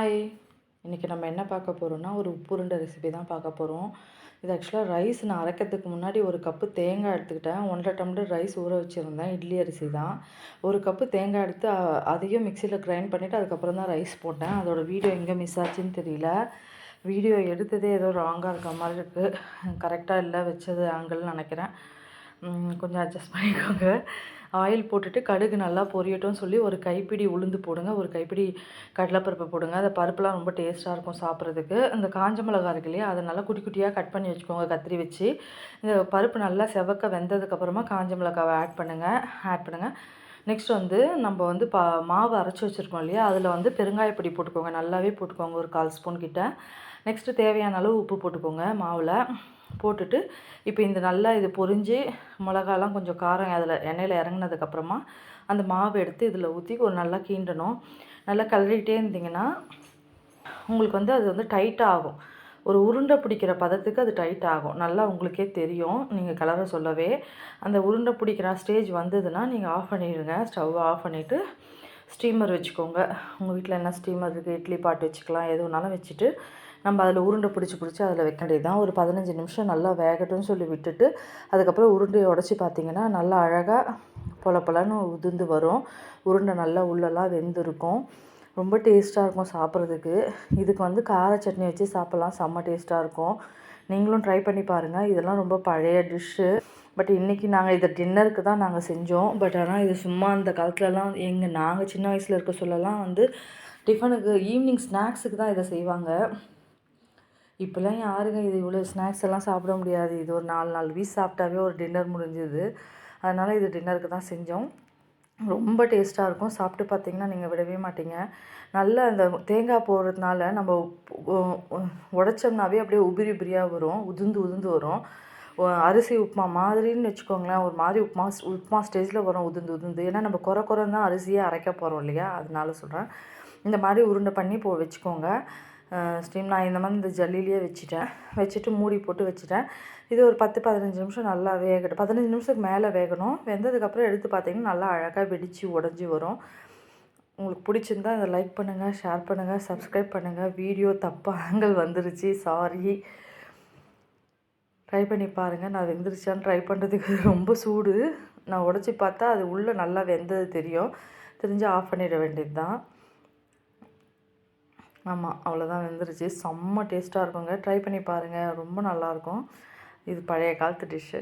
Hi! இன்றைக்கி நம்ம என்ன பார்க்க போகிறோம்னா, ஒரு உப்புருண்டை ரெசிபி தான் பார்க்க போகிறோம். இது ஆக்சுவலாக ரைஸ் நான் அரைக்கிறதுக்கு முன்னாடி 1 கப்பு தேங்காய் எடுத்துக்கிட்டேன். 1 1/2 டம்ளர் ரைஸ் ஊற வச்சுருந்தேன். இட்லி அரிசி தான். 1 கப்பு தேங்காய் எடுத்து அதையும் மிக்சியில் கிரைண்ட் பண்ணிவிட்டு அதுக்கப்புறம் தான் ரைஸ் போட்டேன். அதோட வீடியோ எங்கே மிஸ் ஆச்சுன்னு தெரியல. வீடியோ எடுத்ததே ஏதோ ராங்காக இருக்க மாதிரி இருக்குது. கரெக்டாக இல்லை வச்சது ஆங்கிள்னு நினைக்கிறேன். கொஞ்சம் அட்ஜஸ்ட் பண்ணிக்கோங்க. ஆயில் போட்டுட்டு கடுகு நல்லா பொரியட்டும்னு சொல்லி ஒரு கைப்பிடி உளுந்து போடுங்க, ஒரு கைப்பிடி கடலைப்பருப்பு போடுங்க. அந்த பருப்புலாம் ரொம்ப டேஸ்ட்டாக இருக்கும் சாப்பிட்றதுக்கு. இந்த காஞ்ச மிளகா இருக்கு இல்லையா, அதை நல்லா குட்டி குட்டியாக கட் பண்ணி வச்சுக்கோங்க கத்திரி வச்சு. இந்த பருப்பு நல்லா செவக்க வெந்ததுக்கப்புறமா காஞ்ச மிளகாவை ஆட் பண்ணுங்கள். நெக்ஸ்ட் வந்து நம்ம வந்து மாவு அரைச்சி வச்சுருக்கோம் இல்லையா, அதில் வந்து பெருங்காயப்பொடி போட்டுக்கோங்க. நல்லாவே போட்டுக்கோங்க, ஒரு 1/4 ஸ்பூன் கிட்ட. நெக்ஸ்ட்டு தேவையான அளவு உப்பு போட்டுக்கோங்க மாவில். போட்டுட்டு இப்போ இந்த நல்லா இது பொரிஞ்சு மிளகாலாம் கொஞ்சம் காரம் அதில் எண்ணெயில் இறங்குனதுக்கப்புறமா அந்த மாவு எடுத்து இதில் ஊற்றி ஒரு நல்லா கிண்டணும். நல்லா கிளறிட்டே இருந்தீங்கன்னா உங்களுக்கு வந்து அது வந்து டைட்டாக ஆகும். ஒரு உருண்டை பிடிக்கிற பதத்துக்கு அது டைட் ஆகும். நல்லா உங்களுக்கே தெரியும் நீங்கள் கிளற சொல்லவே. அந்த உருண்டை பிடிக்கிற ஸ்டேஜ் வந்ததுன்னா நீங்கள் ஆஃப் பண்ணிடுங்க. ஸ்டவ்வை ஆஃப் பண்ணிவிட்டு ஸ்டீமர் வச்சுக்கோங்க. உங்கள் வீட்டில் என்ன ஸ்டீமர் இருக்குது, இட்லி பாட்டு வச்சுக்கலாம், எது வேணாலும் வச்சுட்டு நம்ம அதில் உருண்டை பிடிச்சி அதில் வைக்க வேண்டியது தான். ஒரு 15 நிமிஷம் நல்லா வேகட்டும்னு சொல்லி விட்டுட்டு அதுக்கப்புறம் உருண்டையை உடச்சி பார்த்திங்கன்னா நல்லா அழகாக பொலன்னு உதிர்ந்து வரும். உருண்டை நல்லா உள்ளெல்லாம் வெந்திருக்கும். ரொம்ப டேஸ்ட்டாக இருக்கும் சாப்பிட்றதுக்கு. இதுக்கு வந்து கார சட்னி வச்சு சாப்பிட்லாம், செம்ம டேஸ்ட்டாக இருக்கும். நீங்களும் ட்ரை பண்ணி பாருங்கள். இதெல்லாம் ரொம்ப பழைய டிஷ்ஷு. பட் இன்றைக்கி நாங்கள் இதை டின்னருக்கு தான் நாங்கள் செஞ்சோம். பட் ஆனால் இது சும்மா அந்த காலத்துலலாம் நாங்கள் சின்ன வயசில் இருக்க சொல்லலாம் வந்து டிஃபனுக்கு ஈவினிங் ஸ்நாக்ஸுக்கு தான் இதை செய்வாங்க. இப்போலாம் யாருங்க இது இவ்வளோ ஸ்நாக்ஸ் எல்லாம் சாப்பிட முடியாது. இது ஒரு 4 பீஸ் சாப்பிட்டாவே ஒரு டின்னர் முடிஞ்சுது. அதனால் இது டின்னருக்கு தான் செஞ்சோம். ரொம்ப டேஸ்ட்டாக இருக்கும். சாப்பிட்டு பார்த்தீங்கன்னா நீங்கள் விடவே மாட்டீங்க. நல்லா அந்த தேங்காய் போடுறதுனால நம்ம உடைச்சோம்னாவே அப்படியே உபிரி உபிரியாக வரும், உதிர்ந்து வரும். அரிசி உப்புமா மாதிரின்னு வச்சுக்கோங்களேன். ஒரு மாதிரி உப்புமா ஸ்டேஜில் வரும், உதிர்ந்து. ஏன்னா நம்ம குறைன்னு தான் அரிசியை அரைக்க போகிறோம் இல்லையா, அதனால சொல்கிறேன். இந்த மாதிரி உருண்டை பண்ணி வச்சுக்கோங்க. நான் இந்த மாதிரி இந்த ஜல்லிலேயே வச்சுட்டு மூடி போட்டு வச்சுட்டேன். இது ஒரு 10-15 நிமிஷம் நல்லா வேகட்டும். 15 நிமிஷத்துக்கு மேலே வேகணும். வெந்ததுக்கப்புறம் எடுத்து பார்த்தீங்கன்னா நல்லா அழகாக வெடித்து உடஞ்சி வரும். உங்களுக்கு பிடிச்சிருந்தா அதை லைக் பண்ணுங்கள், ஷேர் பண்ணுங்கள், சப்ஸ்கிரைப் பண்ணுங்கள். வீடியோ தப்பாக ஆங்கிள் வந்துருச்சு, சாரி. ட்ரை பண்ணி பாருங்கள். நான் வெந்துருச்சான்னு ட்ரை பண்ணுறதுக்கு ரொம்ப சூடு. நான் உடச்சி பார்த்தா அது உள்ளே நல்லா வெந்தது தெரிஞ்சு ஆஃப் பண்ணிட வேண்டியது தான். ஆமாம், அவ்வளோதான், வெந்துருச்சு. செம்ம டேஸ்ட்டாக இருக்குங்க. ட்ரை பண்ணி பாருங்கள், ரொம்ப நல்லாயிருக்கும். இது பழைய காலத்து டிஷ்ஷு.